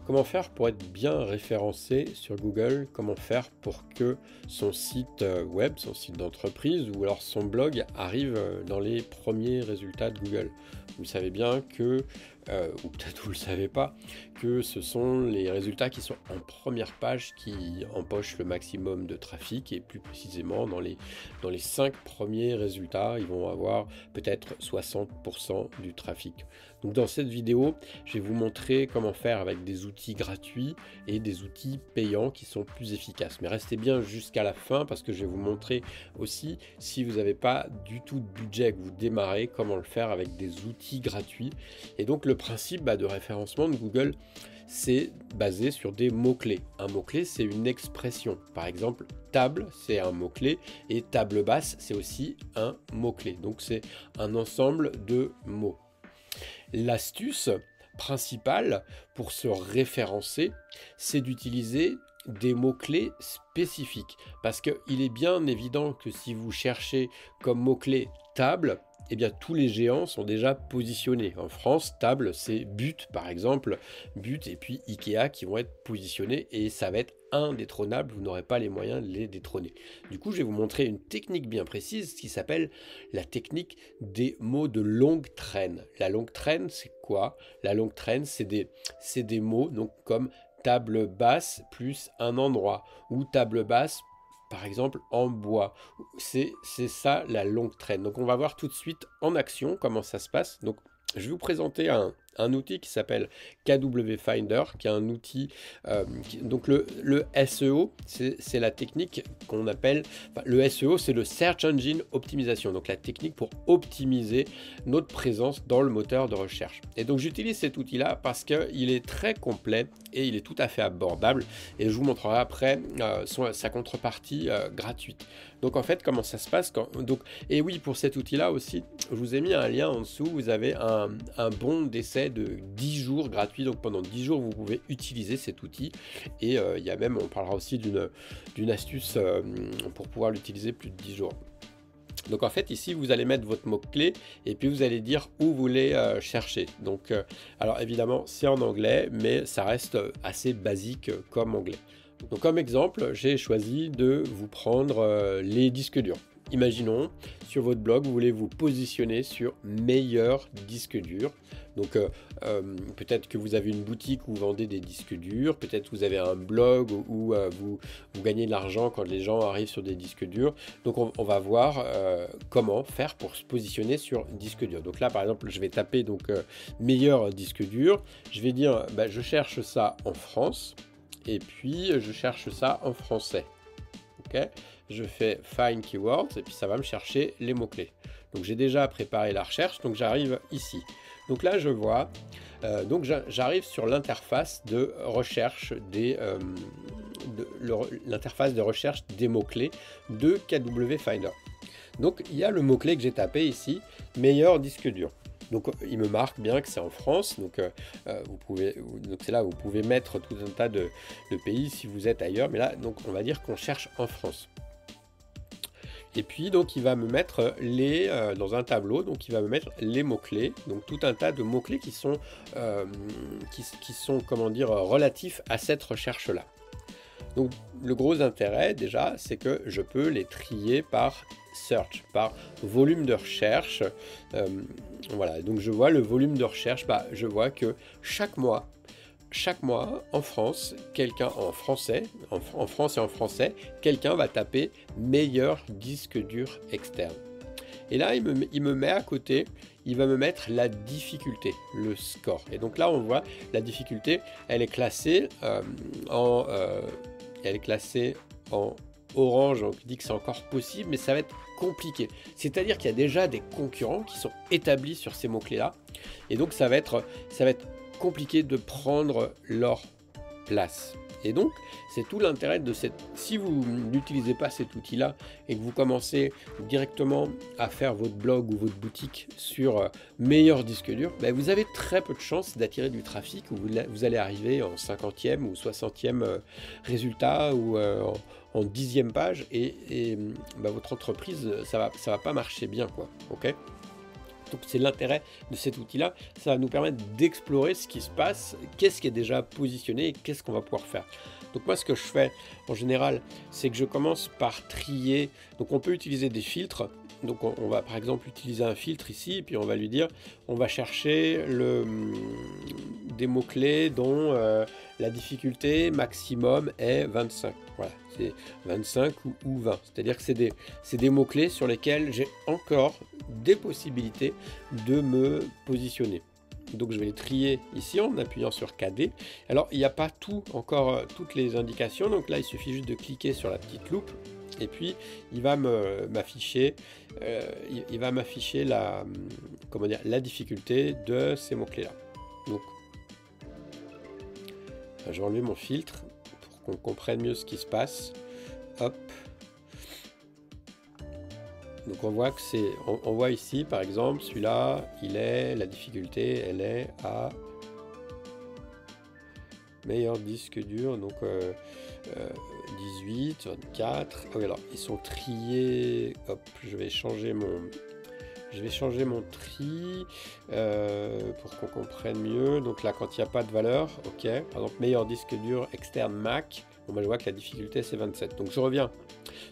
comment faire pour être bien référencé sur Google? Comment faire pour que son site web, son site d'entreprise ou alors son blog arrive dans les premiers résultats de Google? Vous savez bien que, ou peut-être vous ne le savez pas, que ce sont les résultats qui sont en première page qui empochent le maximum de trafic, et plus précisément dans les 5 premiers résultats, ils vont avoir peut-être 60% du trafic. Donc dans cette vidéo, je vais vous montrer comment faire avec des outils gratuits et des outils payants qui sont plus efficaces. Mais restez bien jusqu'à la fin parce que je vais vous montrer aussi, si vous n'avez pas du tout de budget, que vous démarrez, comment le faire avec des outils gratuits. Et donc le principe de référencement de Google, c'est basé sur des mots-clés. Un mot-clé, c'est une expression. Par exemple, table, c'est un mot-clé, et table basse, c'est aussi un mot-clé. Donc c'est un ensemble de mots. L'astuce principale pour se référencer, c'est d'utiliser des mots-clés spécifiques. Parce qu'il est bien évident que si vous cherchez comme mot-clé table, eh bien tous les géants sont déjà positionnés. En France, table, c'est but par exemple, but et puis Ikea qui vont être positionnés et ça va être indétrônable, vous n'aurez pas les moyens de les détrôner. Du coup, je vais vous montrer une technique bien précise qui s'appelle la technique des mots de longue traîne. La longue traîne, c'est quoi? La longue traîne, c'est des mots donc comme table basse plus un endroit, ou table basse par exemple en bois. C'est ça la longue traîne. Donc on va voir tout de suite en action comment ça se passe. Donc je vais vous présenter un outil qui s'appelle KW Finder, qui est un outil, donc le SEO, c'est la technique qu'on appelle, enfin, le SEO c'est le Search Engine Optimization, donc la technique pour optimiser notre présence dans le moteur de recherche. Et donc j'utilise cet outil-là parce qu'il est très complet et il est tout à fait abordable, et je vous montrerai après sa contrepartie gratuite. Donc en fait, comment ça se passe et oui, pour cet outil-là aussi, je vous ai mis un lien en dessous, vous avez un bon d'essai de 10 jours gratuit, donc pendant 10 jours vous pouvez utiliser cet outil, et il y a même, on parlera aussi d'une astuce pour pouvoir l'utiliser plus de 10 jours. Donc en fait ici vous allez mettre votre mot-clé et puis vous allez dire où vous voulez chercher. Donc alors évidemment c'est en anglais, mais ça reste assez basique comme anglais. Donc comme exemple, j'ai choisi de vous prendre les disques durs. Imaginons, sur votre blog, vous voulez vous positionner sur meilleur disque dur. Donc peut-être que vous avez une boutique où vous vendez des disques durs, peut-être que vous avez un blog où vous gagnez de l'argent quand les gens arrivent sur des disques durs. Donc on va voir comment faire pour se positionner sur disque dur. Donc là par exemple, je vais taper meilleur disque dur. Je vais dire je cherche ça en France. Et puis je cherche ça en français. Ok, je fais Find Keywords et puis ça va me chercher les mots-clés. Donc j'ai déjà préparé la recherche, donc j'arrive ici. Donc là je vois, j'arrive sur l'interface de recherche l'interface de recherche des mots-clés de KW Finder. Donc il y a le mot-clé que j'ai tapé ici, meilleur disque dur. Donc il me marque bien que c'est en France, donc c'est là où vous pouvez mettre tout un tas de pays si vous êtes ailleurs, mais là donc on va dire qu'on cherche en France. Et puis donc il va me mettre dans un tableau, donc il va me mettre les mots-clés, donc tout un tas de mots-clés qui sont comment dire, relatifs à cette recherche-là. Donc le gros intérêt déjà, c'est que je peux les trier par search, par volume de recherche. Voilà, donc je vois le volume de recherche, je vois que chaque mois en France, en France et en français, quelqu'un va taper meilleur disque dur externe. Et là, il me met à côté, il va me mettre la difficulté, le score. Et donc là, on voit la difficulté, elle est classée en orange, donc il dit que c'est encore possible, mais ça va être compliqué. C'est-à-dire qu'il y a déjà des concurrents qui sont établis sur ces mots-clés-là, et donc ça va être compliqué de prendre leur place. Et donc, c'est tout l'intérêt de si vous n'utilisez pas cet outil-là et que vous commencez directement à faire votre blog ou votre boutique sur meilleur disque dur, vous avez très peu de chances d'attirer du trafic, où vous allez arriver en 50e ou 60e résultat, ou en 10e page, et votre entreprise, ça va pas marcher bien, quoi. Ok ? Donc c'est l'intérêt de cet outil-là, ça va nous permettre d'explorer ce qui se passe, qu'est-ce qui est déjà positionné et qu'est-ce qu'on va pouvoir faire. Donc moi ce que je fais en général, c'est que je commence par trier, donc on peut utiliser des filtres, donc on va par exemple utiliser un filtre ici, puis on va lui dire, on va chercher des mots-clés dont la difficulté maximum est 25. Voilà, c'est 25 ou 20. C'est-à-dire que c'est des mots-clés sur lesquels j'ai encore des possibilités de me positionner. Donc je vais les trier ici en appuyant sur KD. Alors il n'y a pas encore toutes les indications, donc là il suffit juste de cliquer sur la petite loupe et puis il va m'afficher la difficulté de ces mots-clés là. Donc je vais enlever mon filtre pour qu'on comprenne mieux ce qui se passe. Hop. Donc on voit que on voit ici par exemple celui-là, la difficulté elle est à meilleur disque dur, donc 18, 24. Ah oui, alors ils sont triés. Hop, je vais changer mon tri pour qu'on comprenne mieux. Donc là quand il n'y a pas de valeur, ok, par exemple meilleur disque dur externe Mac, bon, bah, je vois que la difficulté c'est 27. Donc je reviens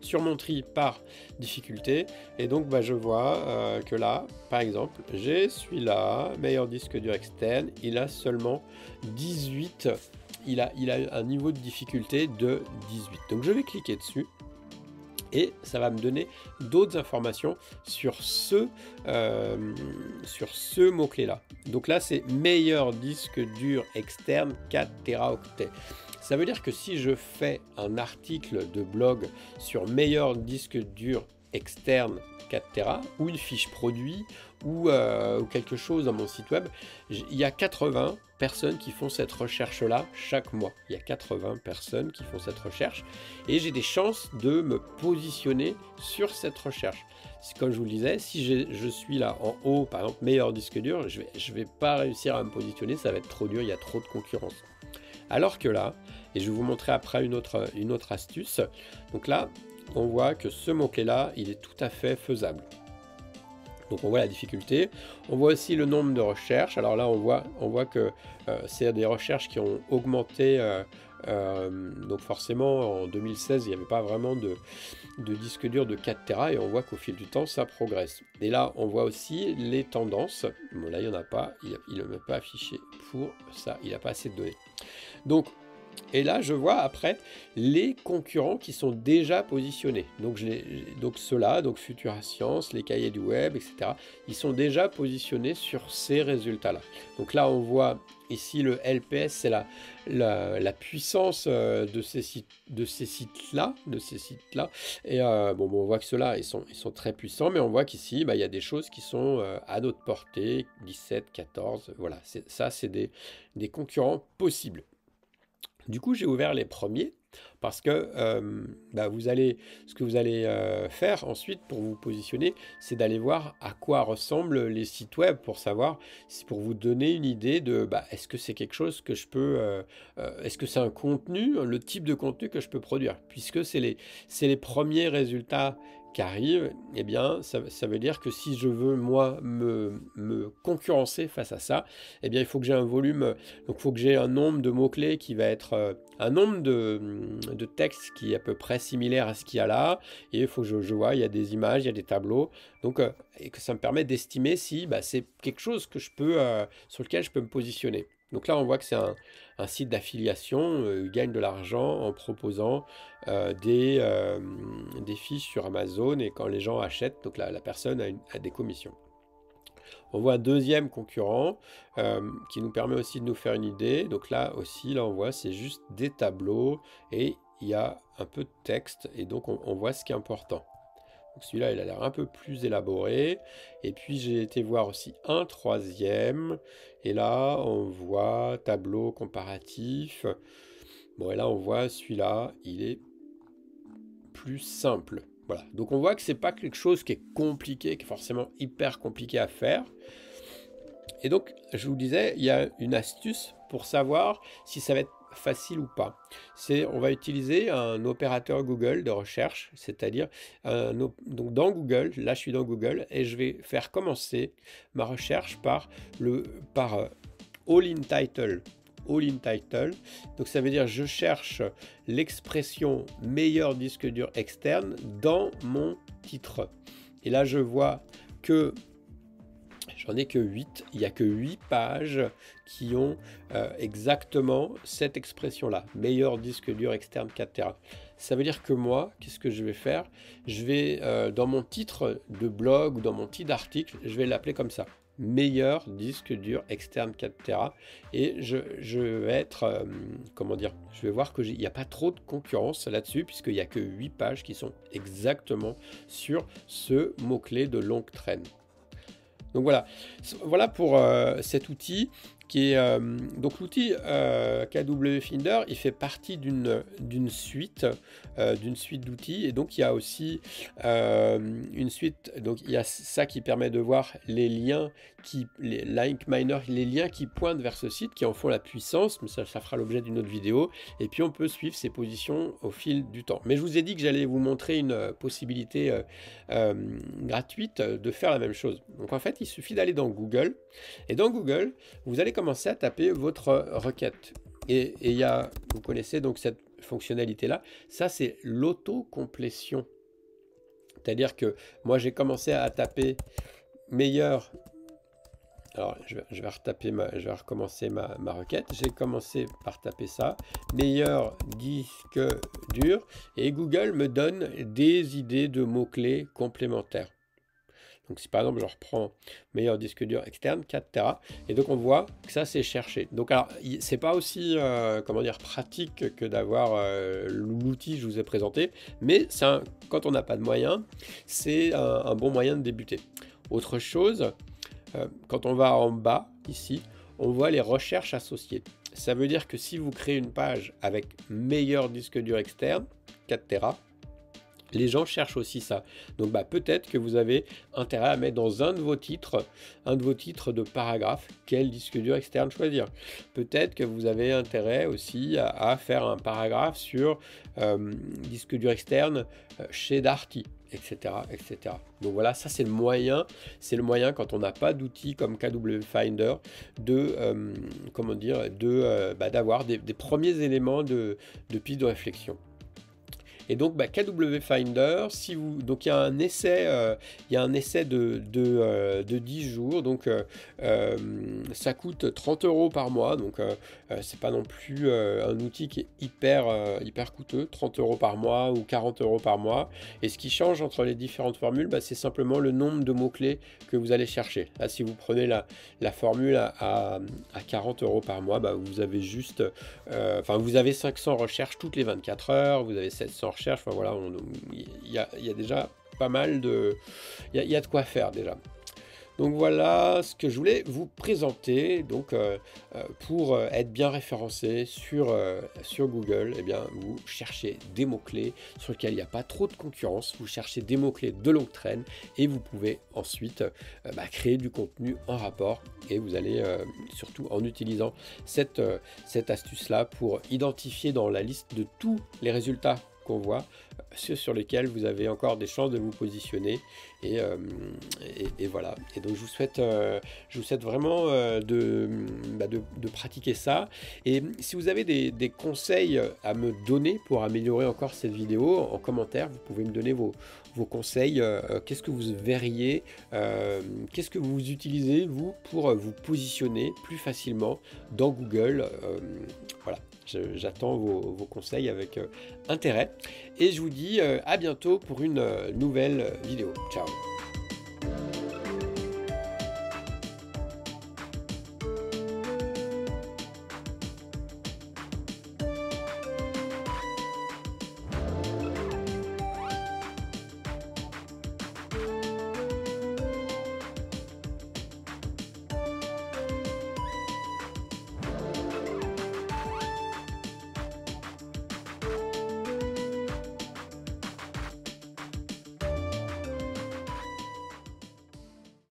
sur mon tri par difficulté et donc bah, je vois que là par exemple j'ai celui-là, meilleur disque dur externe, il a seulement 18, il a un niveau de difficulté de 18. Donc je vais cliquer dessus et ça va me donner d'autres informations sur ce mot-clé là. Donc là c'est meilleur disque dur externe 4 Teraoctets. Ça veut dire que si je fais un article de blog sur meilleur disque dur externe 4 Tera ou une fiche produit ou quelque chose dans mon site web, il y a 80 personnes qui font cette recherche-là chaque mois. Il y a 80 personnes qui font cette recherche et j'ai des chances de me positionner sur cette recherche. Comme je vous le disais, si je suis là en haut, par exemple meilleur disque dur, je vais pas réussir à me positionner, ça va être trop dur, il y a trop de concurrence. Alors que là, et je vais vous montrer après une autre astuce, donc là, on voit que ce mot-clé là, il est tout à fait faisable. Donc on voit la difficulté, on voit aussi le nombre de recherches. Alors là on voit que c'est des recherches qui ont augmenté, donc forcément en 2016 il n'y avait pas vraiment de disque dur de 4 Tera et on voit qu'au fil du temps ça progresse. Et là on voit aussi les tendances, bon là il n'y en a pas, il ne m'a pas affiché pour ça, il n'a pas assez de données. Donc et là, je vois après les concurrents qui sont déjà positionnés. Donc, ceux-là, donc Futura Science, les cahiers du web, etc. Ils sont déjà positionnés sur ces résultats-là. Donc là, on voit ici le LPS, c'est la puissance de ces sites-là. Et bon, on voit que ceux-là, ils sont très puissants, mais on voit qu'ici, bah, il y a des choses qui sont à notre portée, 17, 14. Voilà, ça, c'est des concurrents possibles. Du coup, j'ai ouvert les premiers parce que ce que vous allez faire ensuite pour vous positionner, c'est d'aller voir à quoi ressemblent les sites web pour savoir, pour vous donner une idée de est-ce que c'est quelque chose que je peux, est-ce que c'est un contenu, le type de contenu que je peux produire, puisque c'est les premiers résultats qui arrivent, eh bien, ça veut dire que si je veux, moi, me concurrencer face à ça, eh bien, il faut que j'ai un volume, donc il faut que j'ai un nombre de mots-clés qui va être un nombre de textes qui est à peu près similaire à ce qu'il y a là, et il faut que je vois, il y a des images, il y a des tableaux, donc, et que ça me permet d'estimer si c'est quelque chose que sur lequel je peux me positionner. Donc là, on voit que c'est un site d'affiliation, il gagne de l'argent en proposant des fiches sur Amazon, et quand les gens achètent, donc la personne a des commissions. On voit un deuxième concurrent qui nous permet aussi de nous faire une idée. Donc là aussi, là on voit, c'est juste des tableaux et il y a un peu de texte, et donc on voit ce qui est important. Donc celui-là, il a l'air un peu plus élaboré. Et puis, j'ai été voir aussi un troisième. Et là, on voit tableau comparatif. Bon, et là, on voit celui-là, il est plus simple. Voilà. Donc, on voit que c'est pas quelque chose qui est compliqué, qui est forcément hyper compliqué à faire. Et donc, je vous disais, il y a une astuce pour savoir si ça va être facile ou pas. On va utiliser un opérateur Google de recherche, c'est-à-dire donc dans Google, là je suis dans Google et je vais faire commencer ma recherche par all in title. All in title, donc ça veut dire je cherche l'expression meilleur disque dur externe dans mon titre. Et là je vois que j'en ai que 8, il n'y a que 8 pages qui ont exactement cette expression-là, meilleur disque dur externe 4 Tera. Ça veut dire que moi, qu'est-ce que je vais faire? Je vais, dans mon titre de blog ou dans mon titre d'article, je vais l'appeler comme ça, meilleur disque dur externe 4 Tera. Et je vais être, comment dire, je vais voir qu'il n'y a pas trop de concurrence là-dessus, puisqu'il n'y a que 8 pages qui sont exactement sur ce mot-clé de longue traîne. Donc voilà pour cet outil qui est donc l'outil KW Finder. Il fait partie d'une suite d'outils, et donc il y a aussi une suite. Donc il y a ça qui permet de voir les liens les link miners, les liens qui pointent vers ce site, qui en font la puissance, mais ça fera l'objet d'une autre vidéo. Et puis on peut suivre ces positions au fil du temps. Mais je vous ai dit que j'allais vous montrer une possibilité gratuite de faire la même chose. Donc en fait, il suffit d'aller dans Google, et dans Google, vous allez commencer à taper votre requête. Et vous connaissez donc cette fonctionnalité là, ça c'est l'auto-complétion. C'est-à-dire que moi j'ai commencé à taper meilleur. Alors je vais recommencer ma requête. J'ai commencé par taper ça, meilleur disque dur, et Google me donne des idées de mots-clés complémentaires. Donc si par exemple je reprends meilleur disque dur externe 4 Tera, et donc on voit que ça c'est cherché. Donc alors c'est pas aussi comment dire pratique que d'avoir l'outil que je vous ai présenté, mais quand on n'a pas de moyens, c'est un bon moyen de débuter. Autre chose, quand on va en bas ici, on voit les recherches associées. Ça veut dire que si vous créez une page avec meilleur disque dur externe 4 Tera, les gens cherchent aussi ça. Donc peut-être que vous avez intérêt à mettre dans un de vos titres de paragraphe quel disque dur externe choisir. Peut-être que vous avez intérêt aussi à faire un paragraphe sur disque dur externe chez Darty, etc., etc. Donc voilà, ça c'est le moyen quand on n'a pas d'outils comme KW Finder d'avoir des premiers éléments de piste de réflexion. Et donc KW Finder, donc il y a un essai, de 10 jours, donc ça coûte 30 € par mois, donc c'est pas non plus un outil qui est hyper coûteux, 30 € par mois ou 40 € par mois. Et ce qui change entre les différentes formules, c'est simplement le nombre de mots-clés que vous allez chercher. Là, si vous prenez la formule à 40 € par mois, vous avez juste, vous avez 500 recherches toutes les 24 heures, vous avez 700 recherches, enfin voilà, il y a déjà pas mal il y a de quoi faire déjà. Donc voilà ce que je voulais vous présenter. Donc pour être bien référencé sur Google, eh bien, vous cherchez des mots-clés sur lesquels il n'y a pas trop de concurrence, vous cherchez des mots-clés de longue traîne, et vous pouvez ensuite créer du contenu en rapport, et vous allez surtout en utilisant cette astuce-là pour identifier dans la liste de tous les résultats qu'on voit, ceux sur lesquels vous avez encore des chances de vous positionner, et voilà. Et donc je vous souhaite vraiment de pratiquer ça. Et si vous avez des conseils à me donner pour améliorer encore cette vidéo, en commentaire, vous pouvez me donner vos conseils. Qu'est-ce que vous verriez, qu'est-ce que vous utilisez vous pour vous positionner plus facilement dans Google. Voilà, j'attends vos conseils avec intérêt, et je vous dis à bientôt pour une nouvelle vidéo. Ciao.